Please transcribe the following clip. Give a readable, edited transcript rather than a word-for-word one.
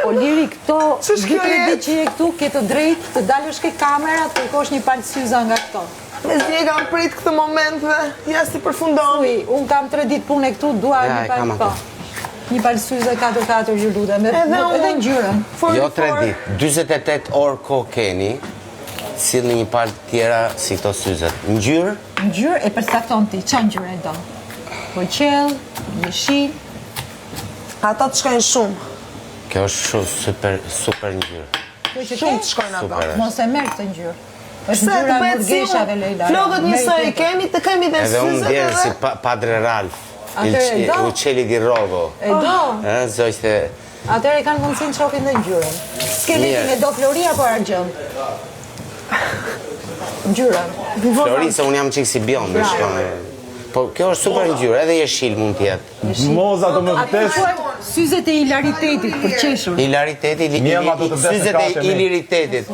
O Liri, këto ditë që je këtu, ke të drejtë të dalësh ke kamera, të kërkosh një palë syza nga këto. Me zje kam prit këtë moment dhe ja si përfundon. Uj, unë kam 3 ditë punë këtu, dua një palë këto. Një palë syza 4-4 ju lutem, edhe ngjyrën. Jo 3 ditë, 48 orë kohë keni, sillni një palë tjera si këto syzet. Ngjyrë? Ngjyrë e përcakton ti, ç'a ngjyrë e do? Po qell, jeshil. Ata të shkojnë shumë. Kjo është super ngjyrë. Shumë të shkojnë ato. Mos e merr këtë ngjyrë. Është ngjyra e burgeshave Leila. Flokët njësoj kemi, të kemi dhe syzet edhe unë ndjen si Padre Ralph. Uçeli di Rogo. E do. Zogjtë. Atëherë kanë mundësinë të shohin dhe ngjyrën. S'keni e do Flori apo argjend? Ngjyrën. Flori, se unë jam çik si biond, po kjo është super ngjyrë, edhe jeshil mund të jetë. Moza do më vdes. Syzet e hilaritetit për qeshur. Hilariteti, syzet e iliritetit.